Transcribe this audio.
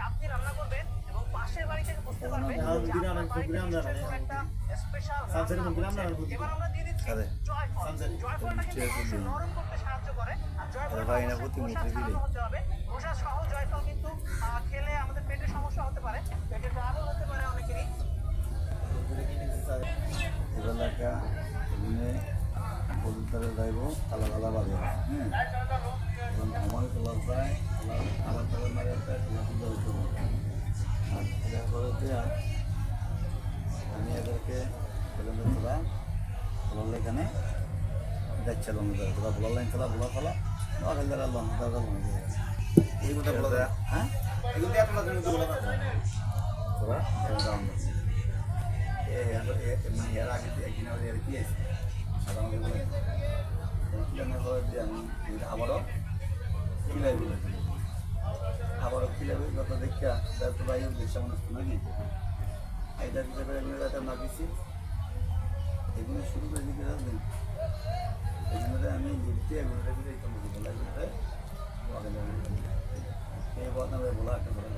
আপনি রান্না করবেন এবং পাশের বাড়ি থেকে বুঝতে পারবে এবার আমরা দিয়ে দিচ্ছি জয়ফল। জয়ফলটা কিন্তু মাংস নরম করতে সাহায্য করে আর জয়ফলটা হতে হবে। খোসা সহ জয়ফল কিন্তু খেলে আমাদের পেটের সমস্যা হতে পারে, পেটের ট্রাবল হতে পারে অনেকেরই। কবুতরে যাইব কালা কালা বাজে হ্যাঁ এবং আমার কলার প্রায় কালার কালার মারে প্রায় সুন্দর হইতে আর এটা করে দেওয়া আমি এদেরকে তোরা বলার এখানে যাচ্ছিলাম তোরা বলার লাইন তোরা বলা ফেলা এই কথা বলা যায় হ্যাঁ তোরা মানে এর আগে একদিন এর কি আছে আবারও খিলাইব যত দেখা তো ভাই বেশা মানুষ নাকি এইটার হিসাবে রাতে না দিচ্ছি এগুলো শুরু করে দিতে যাবেন এগুলোতে আমি লিখতে এগুলোতে দিতে বলা এই কথা বলা একটা বলা